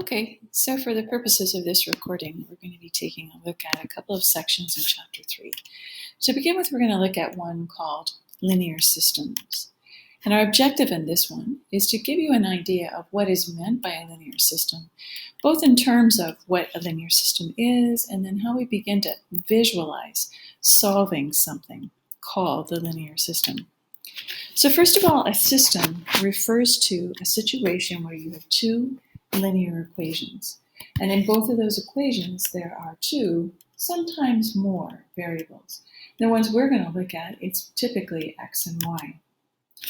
Okay, so for the purposes of this recording, we're going to be taking a look at a couple of sections in Chapter 3. To begin with, we're going to look at one called Linear Systems. And our objective in this one is to give you an idea of what is meant by a linear system, both in terms of what a linear system is and then how we begin to visualize solving something called the linear system. So first of all, a system refers to a situation where you have two linear equations. And in both of those equations, there are two, sometimes more, variables. The ones we're going to look at, it's typically x and y.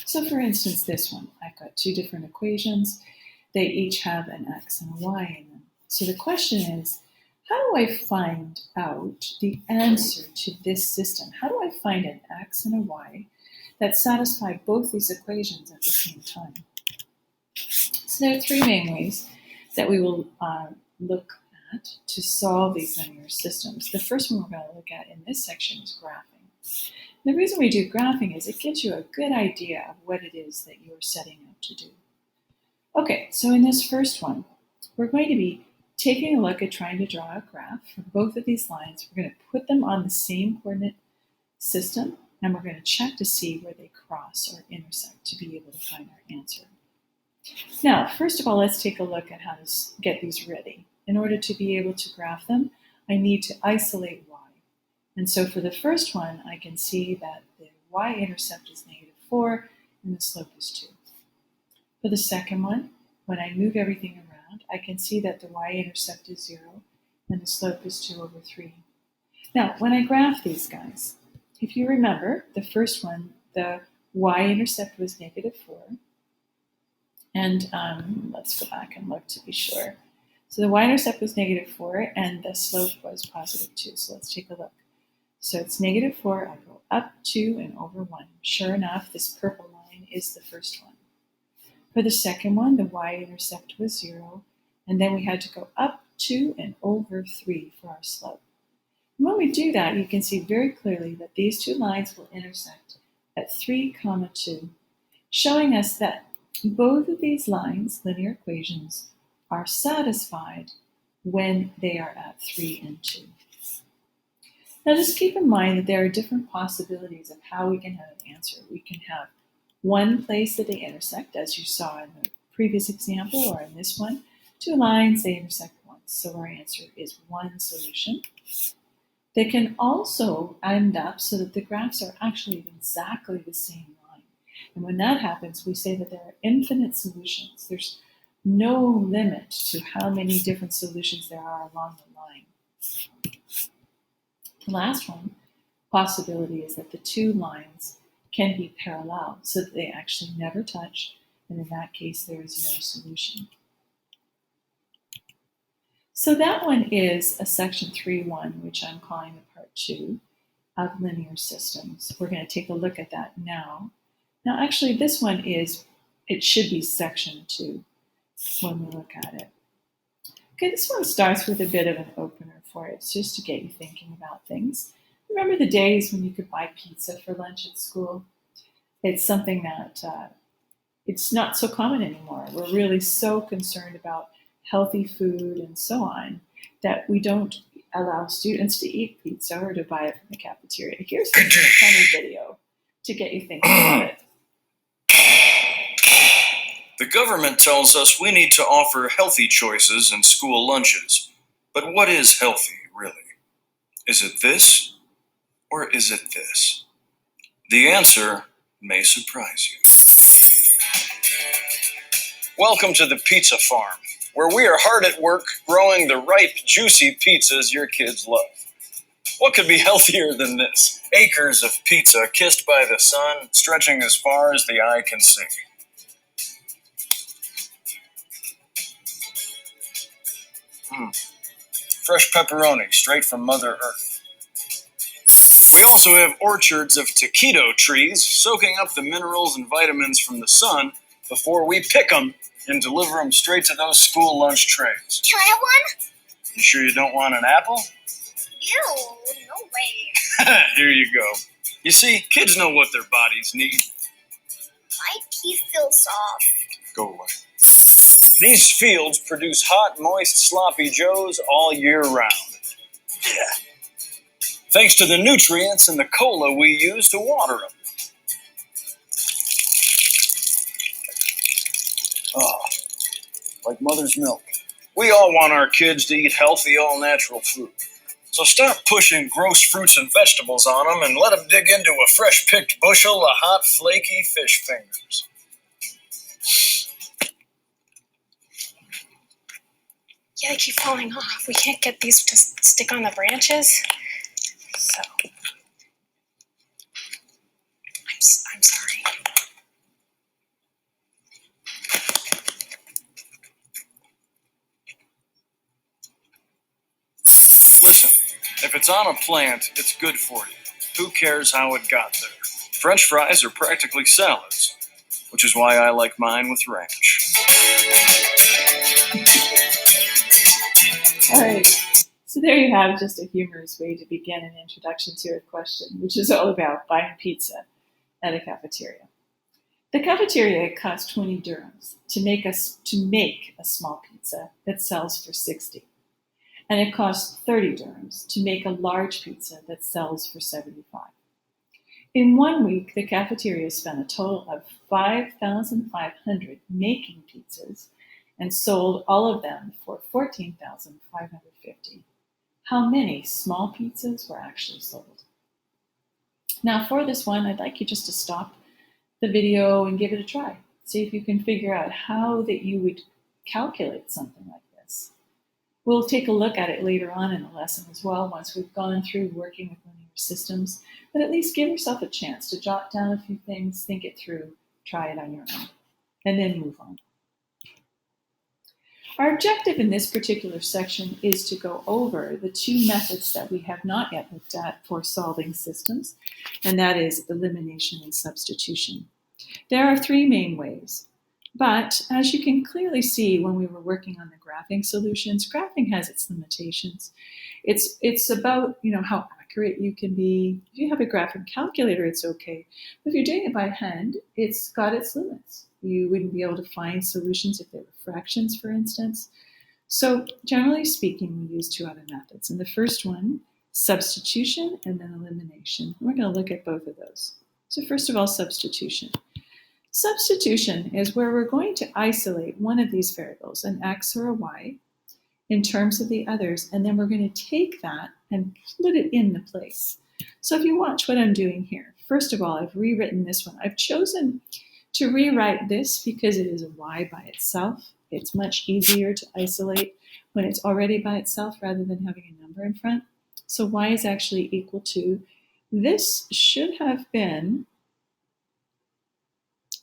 So for instance, this one, I've got two different equations. They each have an x and a y in them. So the question is, how do I find out the answer to this system? How do I find an x and a y that satisfy both these equations at the same time? So there are three main ways that we will look at to solve these linear systems. The first one we're going to look at in this section is graphing. The reason we do graphing is it gives you a good idea of what it is that you are setting out to do. Okay, so in this first one, we're going to be taking a look at trying to draw a graph for both of these lines. We're going to put them on the same coordinate system, and we're going to check to see where they cross or intersect to be able to find our answer. Now, first of all, let's take a look at how to get these ready. In order to be able to graph them, I need to isolate y. And so for the first one, I can see that the y-intercept is -4 and the slope is 2. For the second one, when I move everything around, I can see that the y-intercept is 0 and the slope is 2/3. Now, when I graph these guys, if you remember, the first one, the y-intercept was -4. And let's go back and look to be sure. So the y-intercept was -4 and the slope was +2. So let's take a look. So it's -4, I go up 2 and over 1. Sure enough, this purple line is the first one. For the second one, the y-intercept was 0, and then we had to go up 2 and over 3 for our slope. And when we do that, you can see very clearly that these two lines will intersect at 3, 2, showing us that both of these lines, linear equations, are satisfied when they are at 3 and 2. Now just keep in mind that there are different possibilities of how we can have an answer. We can have one place that they intersect, as you saw in the previous example or in this one. Two lines, they intersect once, so our answer is one solution. They can also end up so that the graphs are actually exactly the same line. And when that happens, we say that there are infinite solutions. There's no limit to how many different solutions there are along the line. The last one, possibility, is that the two lines can be parallel so that they actually never touch, and in that case, there is no solution. So that one is a section 3.1, which I'm calling the part 2 of linear systems. We're going to take a look at that now. Now, actually, this one it should be section 2 when we look at it. Okay, this one starts with a bit of an opener for it, just to get you thinking about things. Remember the days when you could buy pizza for lunch at school? It's something that it's not so common anymore. We're really so concerned about healthy food and so on that we don't allow students to eat pizza or to buy it from the cafeteria. Here's a funny video to get you thinking about it. The government tells us we need to offer healthy choices in school lunches. But what is healthy, really? Is it this, or is it this? The answer may surprise you. Welcome to the Pizza Farm, where we are hard at work growing the ripe, juicy pizzas your kids love. What could be healthier than this? Acres of pizza kissed by the sun, stretching as far as the eye can see. Fresh pepperoni straight from Mother Earth. We also have orchards of taquito trees soaking up the minerals and vitamins from the sun before we pick them and deliver them straight to those school lunch trays. Can I have one? You sure you don't want an apple? Ew, no way. Here you go. You see, kids know what their bodies need. My teeth feel soft. Go away. These fields produce hot, moist, sloppy joes all year round. Yeah. Thanks to the nutrients in the cola we use to water them. Oh, like mother's milk. We all want our kids to eat healthy, all-natural food. So stop pushing gross fruits and vegetables on them and let them dig into a fresh-picked bushel of hot, flaky fish fingers. Yeah, they keep falling off. We can't get these to stick on the branches. So, I'm sorry. Listen, if it's on a plant, it's good for you. Who cares how it got there? French fries are practically salads, which is why I like mine with ranch. All right. So there you have just a humorous way to begin an introduction to a question, which is all about buying pizza at a cafeteria. The cafeteria costs 20 dirhams to make a small pizza that sells for 60. And it costs 30 dirhams to make a large pizza that sells for 75. In 1 week, the cafeteria spent a total of 5,500 making pizzas and sold all of them for 14,550. How many small pizzas were actually sold? Now for this one, I'd like you just to stop the video and give it a try. See if you can figure out how that you would calculate something like this. We'll take a look at it later on in the lesson as well, once we've gone through working with linear systems, but at least give yourself a chance to jot down a few things, think it through, try it on your own, and then move on. Our objective in this particular section is to go over the two methods that we have not yet looked at for solving systems, and that is elimination and substitution. There are three main ways, but as you can clearly see when we were working on the graphing solutions, graphing has its limitations. It's about how accurate you can be. If you have a graphing calculator, it's okay. But if you're doing it by hand, it's got its limits. You wouldn't be able to find solutions if they were fractions, for instance. So generally speaking, we use two other methods. And the first one, substitution, and then elimination. We're going to look at both of those. So first of all, substitution. Substitution is where we're going to isolate one of these variables, an x or a y, in terms of the others, and then we're going to take that and put it in the place. So if you watch what I'm doing here, first of all, I've rewritten this one. I've chosen to rewrite this because it is a y by itself. It's much easier to isolate when it's already by itself rather than having a number in front. So y is actually equal to, this should have been,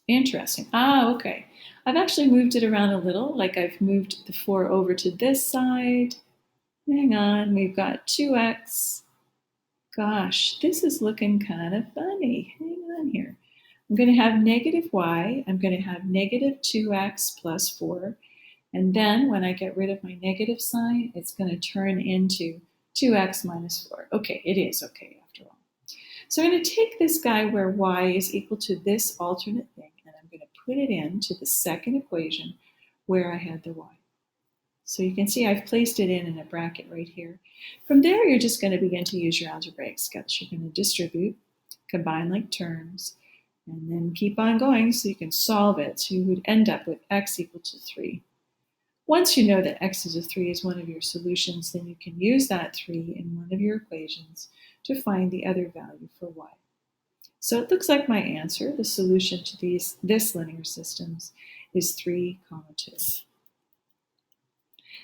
interesting. Okay. I've actually moved it around a little, like I've moved the 4 over to this side. Hang on, we've got 2x. Gosh, this is looking kind of funny. Hang on here. I'm going to have negative y. I'm going to have negative 2x plus 4. And then when I get rid of my negative sign, it's going to turn into 2x minus 4. Okay, it is okay after all. So I'm going to take this guy where y is equal to this alternate thing, and I'm going to put it into the second equation where I had the y. So you can see I've placed it in a bracket right here. From there, you're just going to begin to use your algebraic sketch. You're going to distribute, combine like terms, and then keep on going so you can solve it. So you would end up with x equal to 3. Once you know that x is a 3 is one of your solutions, then you can use that 3 in one of your equations to find the other value for y. So it looks like my answer, the solution to this linear systems, is 3, 2.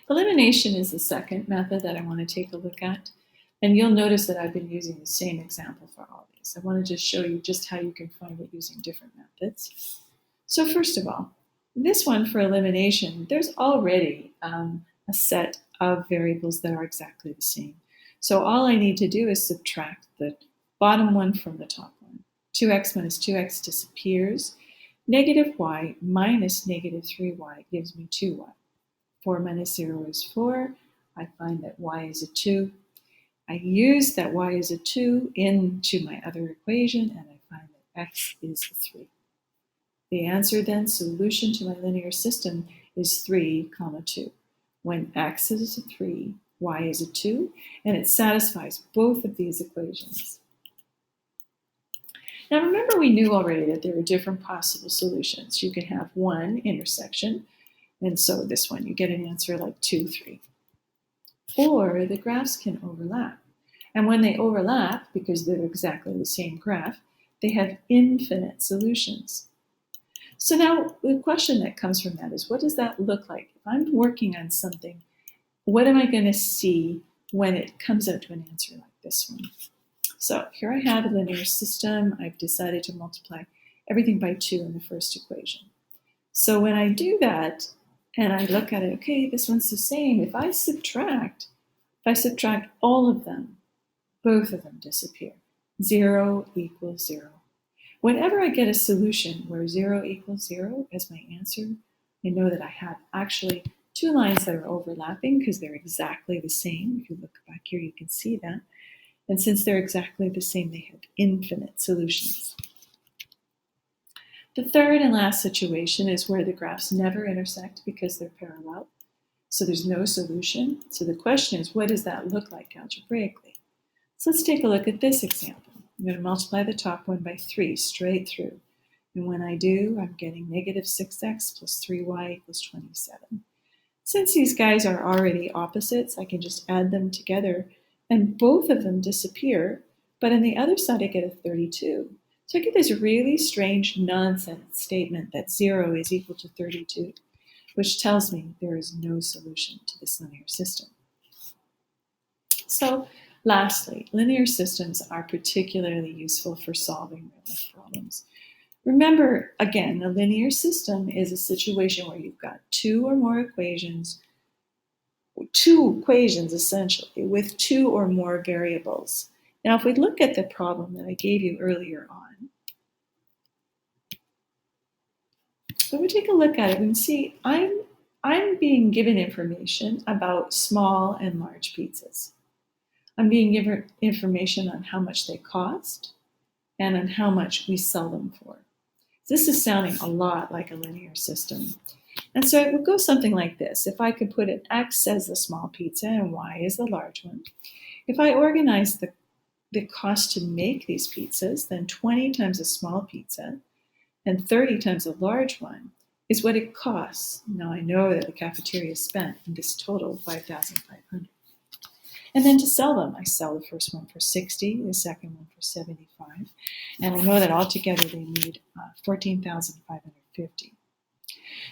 Elimination is the second method that I want to take a look at. And you'll notice that I've been using the same example for all these. I want to just show you just how you can find it using different methods. So first of all, this one for elimination, there's already a set of variables that are exactly the same. So all I need to do is subtract the bottom one from the top one. 2x minus 2x disappears. Negative y minus negative 3y gives me 2y. 4 minus 0 is 4. I find that y is a 2. I use that y is a 2 into my other equation, and I find that x is a 3. The answer then, solution to my linear system, is 3, 2. When x is a 3, y is a 2, and it satisfies both of these equations. Now remember, we knew already that there are different possible solutions. You can have one intersection, and so this one, you get an answer like 2, 3. Or the graphs can overlap. And when they overlap, because they're exactly the same graph, they have infinite solutions. So now the question that comes from that is, what does that look like? If I'm working on something, what am I going to see when it comes out to an answer like this one? So here I have a linear system. I've decided to multiply everything by 2 in the first equation. So when I do that and I look at it, okay, this one's the same. If I subtract all of them, both of them disappear. 0 equals 0. Whenever I get a solution where 0 equals 0 as my answer, I know that I have actually two lines that are overlapping because they're exactly the same. If you look back here, you can see that. And since they're exactly the same, they have infinite solutions. The third and last situation is where the graphs never intersect because they're parallel. So there's no solution. So the question is, what does that look like algebraically? So let's take a look at this example. I'm going to multiply the top one by 3 straight through. And when I do, I'm getting negative 6x plus 3y equals 27. Since these guys are already opposites, I can just add them together and both of them disappear, but on the other side I get a 32. So I get this really strange nonsense statement that 0 is equal to 32, which tells me there is no solution to this linear system. So lastly, linear systems are particularly useful for solving real-life problems. Remember, again, a linear system is a situation where you've got two or more equations, essentially, with two or more variables. Now, if we look at the problem that I gave you earlier on, so we take a look at it and see I'm being given information about small and large pizzas. I'm being given information on how much they cost and on how much we sell them for. This is sounding a lot like a linear system. And so it would go something like this. If I could put an X as the small pizza and Y as the large one, if I organize the cost to make these pizzas, then 20 times a small pizza and 30 times a large one is what it costs. Now I know that the cafeteria spent in this total $5,500. And then to sell them, I sell the first one for 60, the second one for 75, and I know that altogether they made 14,550.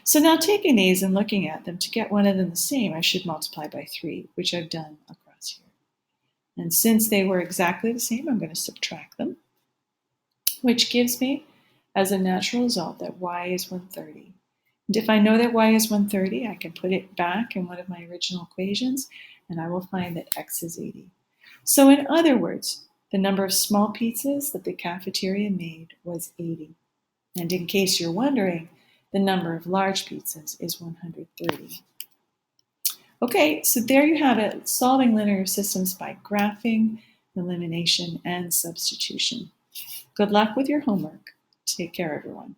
So now taking these and looking at them, to get one of them the same, I should multiply by 3, which I've done across here. And since they were exactly the same, I'm going to subtract them, which gives me, as a natural result, that y is 130. And if I know that y is 130, I can put it back in one of my original equations, and I will find that x is 80. So in other words, the number of small pizzas that the cafeteria made was 80. And in case you're wondering, the number of large pizzas is 130. Okay, so there you have it, solving linear systems by graphing, elimination, and substitution. Good luck with your homework. Take care, everyone.